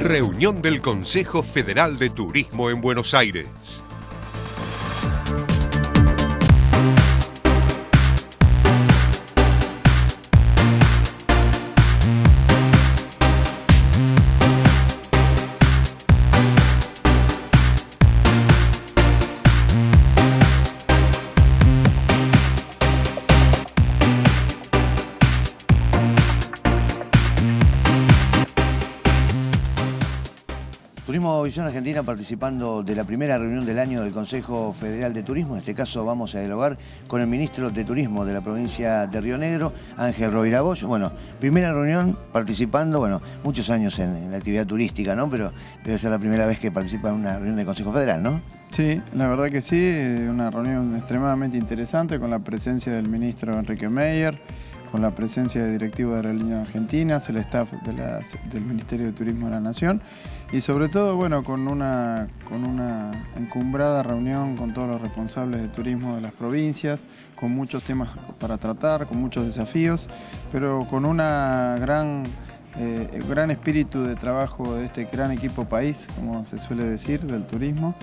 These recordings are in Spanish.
Reunión del Consejo Federal de Turismo en Buenos Aires. Turismo Visión Argentina participando de la primera reunión del año del Consejo Federal de Turismo. En este caso vamos a dialogar con el ministro de Turismo de la provincia de Río Negro, Ángel Rovira Bosch. Bueno, primera reunión participando, bueno, muchos años en la actividad turística, ¿no? Pero debe ser la primera vez que participa en una reunión del Consejo Federal, ¿no? Sí, la verdad que sí, una reunión extremadamente interesante con la presencia del ministro Enrique Meyer, con la presencia de directivos de Aerolíneas Argentinas, el staff del Ministerio de Turismo de la Nación y sobre todo, bueno, con una encumbrada reunión con todos los responsables de turismo de las provincias, con muchos temas para tratar, con muchos desafíos, pero con una gran espíritu de trabajo de este gran equipo país, como se suele decir, del turismo,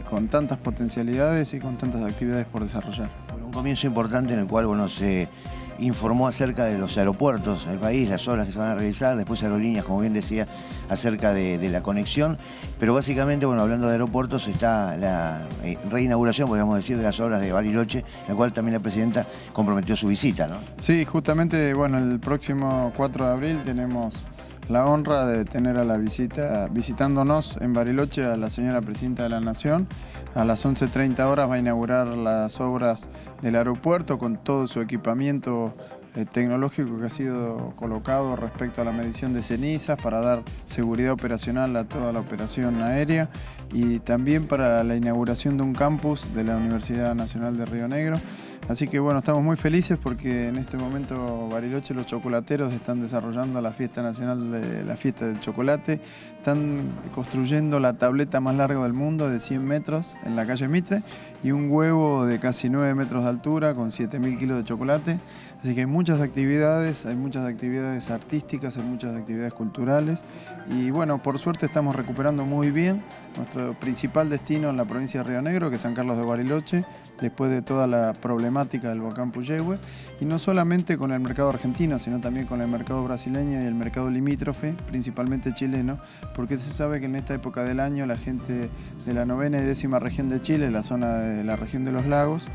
con tantas potencialidades y con tantas actividades por desarrollar. Bueno, un comienzo importante en el cual, bueno, se informó acerca de los aeropuertos del país, las obras que se van a realizar, después Aerolíneas, como bien decía, acerca de la conexión, pero básicamente, bueno, hablando de aeropuertos, está la reinauguración, podríamos decir, de las obras de Bariloche, en la cual también la presidenta comprometió su visita, ¿no? Sí, justamente, bueno, el próximo 4 de abril tenemos la honra de tener a la visitándonos en Bariloche a la señora Presidenta de la Nación. A las 11:30 horas va a inaugurar las obras del aeropuerto con todo su equipamiento tecnológico que ha sido colocado respecto a la medición de cenizas para dar seguridad operacional a toda la operación aérea y también para la inauguración de un campus de la Universidad Nacional de Río Negro. Así que bueno, estamos muy felices porque en este momento Bariloche, los chocolateros están desarrollando la fiesta nacional de la fiesta del chocolate, están construyendo la tableta más larga del mundo de 100 metros en la calle Mitre y un huevo de casi 9 metros de altura con 7.000 kilos de chocolate. Así que hay muchas actividades artísticas, hay muchas actividades culturales y bueno, por suerte estamos recuperando muy bien nuestro principal destino en la provincia de Río Negro, que es San Carlos de Bariloche, después de toda la problemática del volcán Puyehue, y no solamente con el mercado argentino, sino también con el mercado brasileño y el mercado limítrofe, principalmente chileno, porque se sabe que en esta época del año la gente de la 9ª y 10ª región de Chile, la zona de la región de los lagos,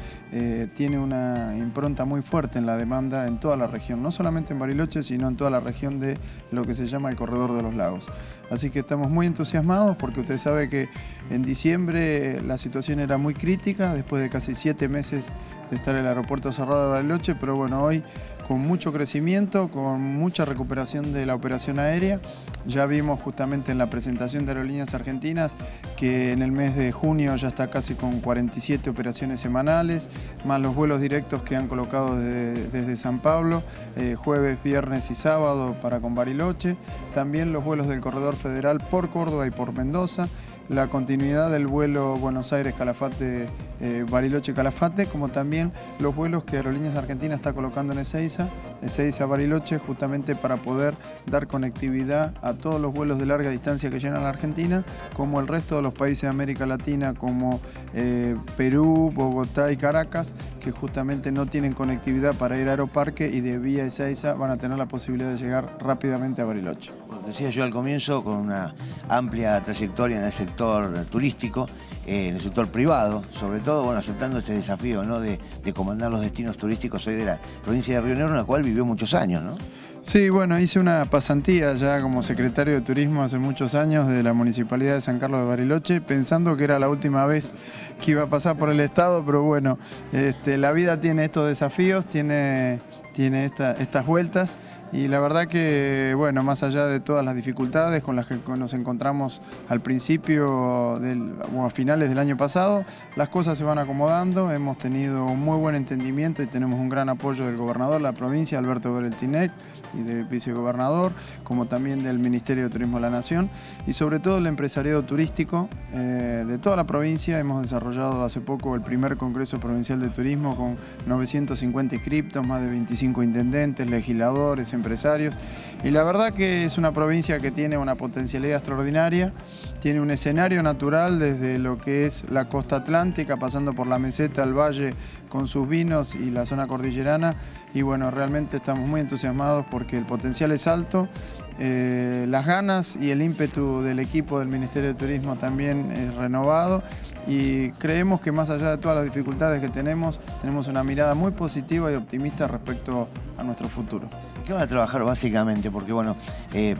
tiene una impronta muy fuerte en la demanda en toda la región, no solamente en Bariloche, sino en toda la región de lo que se llama el Corredor de los Lagos. Así que estamos muy entusiasmados porque usted sabe que en diciembre la situación era muy crítica, después de casi 7 meses de estar el aeropuerto cerrado de Bariloche, pero bueno, hoy con mucho crecimiento, con mucha recuperación de la operación aérea. Ya vimos justamente en la presentación de Aerolíneas Argentinas que en el mes de junio ya está casi con 47 operaciones semanales, más los vuelos directos que han colocado desde San Pablo, jueves, viernes y sábado para con Bariloche, también los vuelos del Corredor Federal por Córdoba y por Mendoza, la continuidad del vuelo Buenos Aires-Calafate, Bariloche-Calafate, como también los vuelos que Aerolíneas Argentinas está colocando en Ezeiza-Bariloche, justamente para poder dar conectividad a todos los vuelos de larga distancia que llegan a la Argentina, como el resto de los países de América Latina, como Perú, Bogotá y Caracas, que justamente no tienen conectividad para ir a Aeroparque y de vía Ezeiza van a tener la posibilidad de llegar rápidamente a Bariloche. Bueno, decía yo al comienzo, con una amplia trayectoria en el sector turístico, en el sector privado, sobre todo, bueno, aceptando este desafío, ¿no?, de comandar los destinos turísticos hoy de la provincia de Río Negro, en la cual vivió muchos años, ¿no? Sí, bueno, hice una pasantía ya como secretario de Turismo hace muchos años de la Municipalidad de San Carlos de Bariloche, pensando que era la última vez que iba a pasar por el Estado, pero bueno, la vida tiene estos desafíos, tiene estas vueltas y la verdad que, bueno, más allá de todas las dificultades con las que nos encontramos al principio o a finales del año pasado, las cosas se van acomodando, hemos tenido un muy buen entendimiento y tenemos un gran apoyo del gobernador de la provincia, Alberto Bereltinec, y del vicegobernador, como también del Ministerio de Turismo de la Nación y sobre todo el empresariado turístico de toda la provincia. Hemos desarrollado hace poco el primer Congreso Provincial de Turismo con 950 inscriptos, más de 25 intendentes, legisladores, empresarios. Y la verdad que es una provincia que tiene una potencialidad extraordinaria, tiene un escenario natural desde lo que es la costa atlántica, pasando por la meseta, el valle con sus vinos y la zona cordillerana. Y bueno, realmente estamos muy entusiasmados porque el potencial es alto. Las ganas y el ímpetu del equipo del Ministerio de Turismo también es renovado y creemos que más allá de todas las dificultades que tenemos una mirada muy positiva y optimista respecto a nuestro futuro. ¿Qué van a trabajar básicamente? Porque bueno,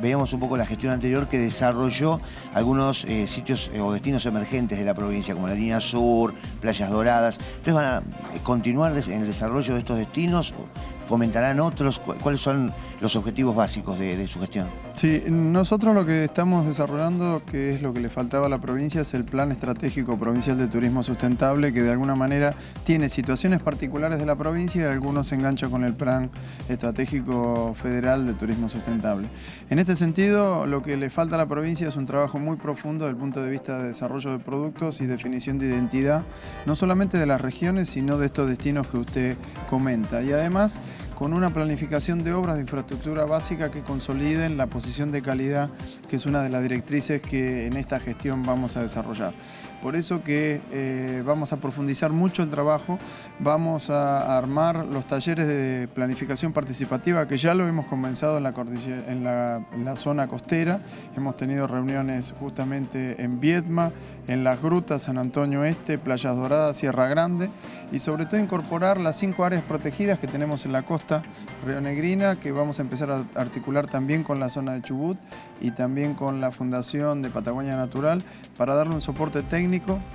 veíamos un poco la gestión anterior que desarrolló algunos sitios o destinos emergentes de la provincia, como la Línea Sur, Playas Doradas. ¿Ustedes van a continuar en el desarrollo de estos destinos? ¿Fomentarán otros? ¿Cuáles son los objetivos básicos de su gestión? Sí, nosotros lo que estamos desarrollando, que es lo que le faltaba a la provincia, es el Plan Estratégico Provincial de Turismo Sustentable, que de alguna manera tiene situaciones particulares de la provincia y algunos se engancha con el Plan Estratégico Federal de Turismo Sustentable. En este sentido, lo que le falta a la provincia es un trabajo muy profundo desde el punto de vista de desarrollo de productos y definición de identidad, no solamente de las regiones, sino de estos destinos que usted comenta. Y además, con una planificación de obras de infraestructura básica que consoliden la posición de calidad, que es una de las directrices que en esta gestión vamos a desarrollar. Por eso que vamos a profundizar mucho el trabajo, vamos a armar los talleres de planificación participativa, que ya lo hemos comenzado en la zona costera. Hemos tenido reuniones justamente en Viedma, en Las Grutas, San Antonio Este, Playas Doradas, Sierra Grande, y sobre todo incorporar las 5 áreas protegidas que tenemos en la costa rionegrina, que vamos a empezar a articular también con la zona de Chubut y también con la Fundación de Patagonia Natural para darle un soporte técnico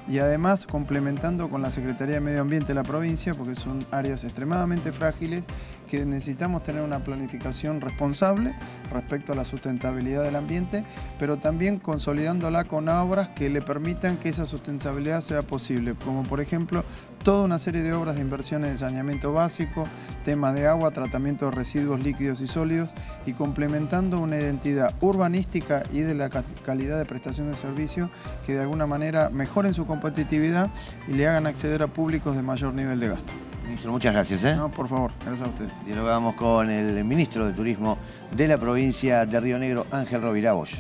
y además complementando con la Secretaría de Medio Ambiente de la provincia, porque son áreas extremadamente frágiles que necesitamos tener una planificación responsable respecto a la sustentabilidad del ambiente, pero también consolidándola con obras que le permitan que esa sustentabilidad sea posible, como por ejemplo toda una serie de obras de inversiones de saneamiento básico, temas de agua, tratamiento de residuos líquidos y sólidos y complementando una identidad urbanística y de la calidad de prestación de servicio que de alguna manera mejoren su competitividad y le hagan acceder a públicos de mayor nivel de gasto. Ministro, muchas gracias. No, por favor, gracias a ustedes. Dialogamos con el ministro de Turismo de la provincia de Río Negro, Ángel Rovira Bosch.